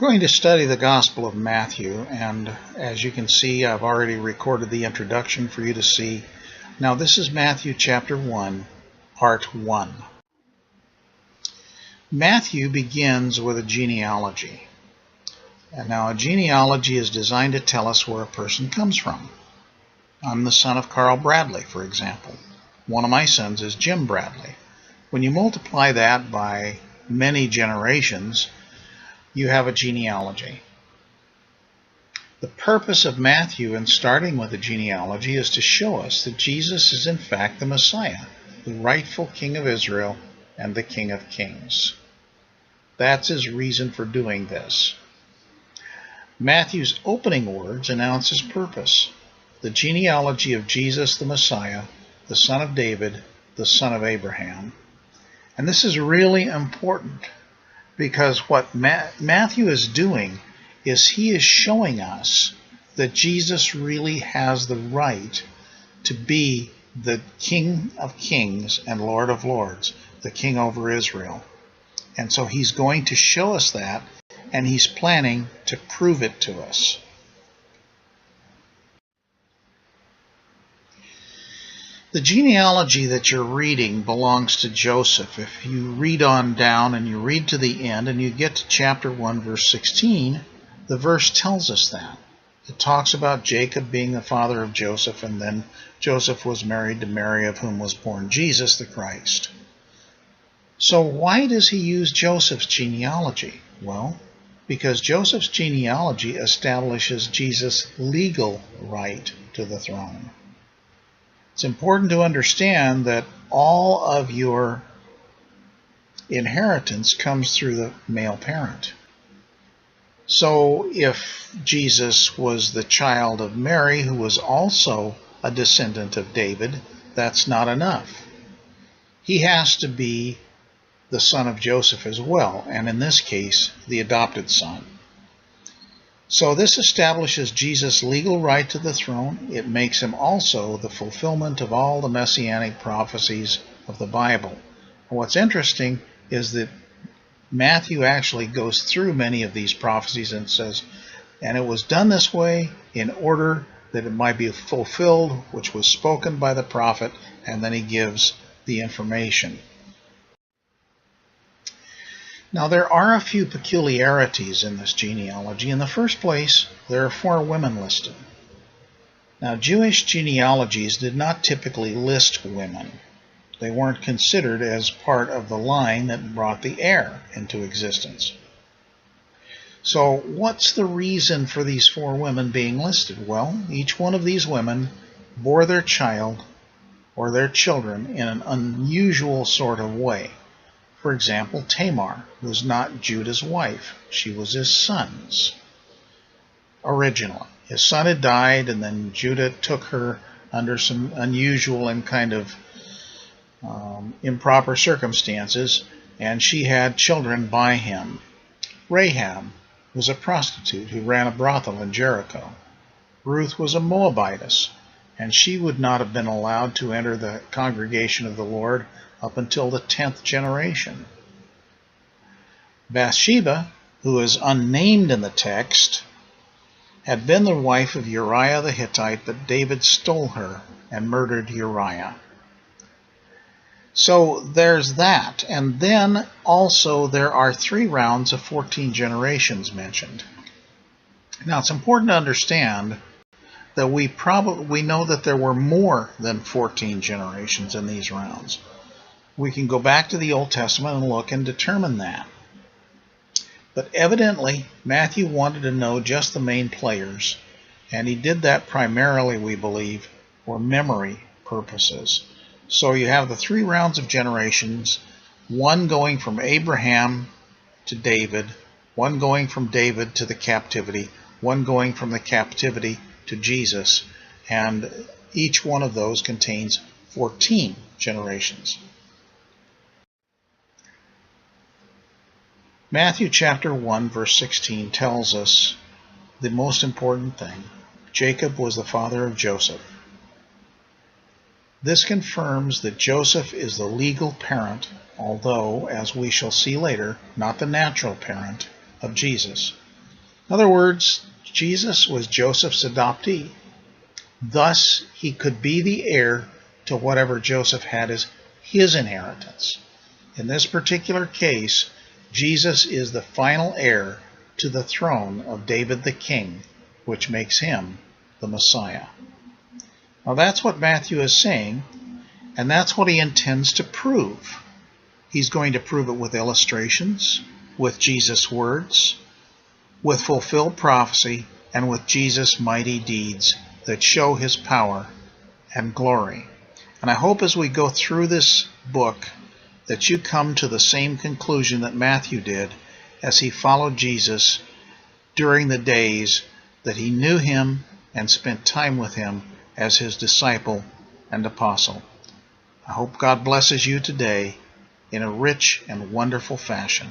We're going to study the Gospel of Matthew, and as you can see, I've already recorded the introduction for you to see. Now this is Matthew chapter 1, part 1. Matthew begins with a genealogy. And now a genealogy is designed to tell us where a person comes from. I'm the son of Carl Bradley, for example. One of my sons is Jim Bradley. When you multiply that by many generations, you have a genealogy. The purpose of Matthew in starting with a genealogy is to show us that Jesus is in fact the Messiah, the rightful King of Israel and the King of Kings. That's his reason for doing this. Matthew's opening words announce his purpose: the genealogy of Jesus the Messiah, the son of David, the son of Abraham. And this is really important, because what Matthew is doing is he is showing us that Jesus really has the right to be the King of Kings and Lord of Lords, the King over Israel. And so he's going to show us that, and he's planning to prove it to us. The genealogy that you're reading belongs to Joseph. If you read on down and you read to the end and you get to chapter 1, verse 16, the verse tells us that. It talks about Jacob being the father of Joseph, and then Joseph was married to Mary, of whom was born Jesus the Christ. So why does he use Joseph's genealogy? Well, because Joseph's genealogy establishes Jesus' legal right to the throne. It's important to understand that all of your inheritance comes through the male parent. So if Jesus was the child of Mary, who was also a descendant of David, that's not enough. He has to be the son of Joseph as well, and in this case, the adopted son. So this establishes Jesus' legal right to the throne. It makes him also the fulfillment of all the messianic prophecies of the Bible. And what's interesting is that Matthew actually goes through many of these prophecies and says, and it was done this way in order that it might be fulfilled, which was spoken by the prophet, and then he gives the information. Now, there are a few peculiarities in this genealogy. In the first place, there are 4 women listed. Now, Jewish genealogies did not typically list women. They weren't considered as part of the line that brought the heir into existence. So, what's the reason for these 4 women being listed? Well, each one of these women bore their child or their children in an unusual sort of way. For example, Tamar was not Judah's wife. She was his son's originally. His son had died, and then Judah took her under some unusual and kind of improper circumstances, and she had children by him. Rahab was a prostitute who ran a brothel in Jericho. Ruth was a Moabitess, and she would not have been allowed to enter the congregation of the Lord up until the 10th generation. Bathsheba, who is unnamed in the text, had been the wife of Uriah the Hittite, but David stole her and murdered Uriah. So there's that. And then also there are 3 rounds of 14 generations mentioned. Now it's important to understand that we know that there were more than 14 generations in these rounds. We can go back to the Old Testament and look and determine that. But evidently, Matthew wanted to know just the main players, and he did that primarily, we believe, for memory purposes. So you have the 3 rounds of generations, one going from Abraham to David, one going from David to the captivity, one going from the captivity to Jesus, and each one of those contains 14 generations. Matthew chapter 1, verse 16 tells us the most important thing. Jacob was the father of Joseph. This confirms that Joseph is the legal parent, although, as we shall see later, not the natural parent of Jesus. In other words, Jesus was Joseph's adoptee. Thus, he could be the heir to whatever Joseph had as his inheritance. In this particular case, Jesus is the final heir to the throne of David the king, which makes him the Messiah. Now that's what Matthew is saying, and that's what he intends to prove. He's going to prove it with illustrations, with Jesus' words, with fulfilled prophecy, and with Jesus' mighty deeds that show his power and glory. And I hope as we go through this book that you come to the same conclusion that Matthew did as he followed Jesus during the days that he knew him and spent time with him as his disciple and apostle. I hope God blesses you today in a rich and wonderful fashion.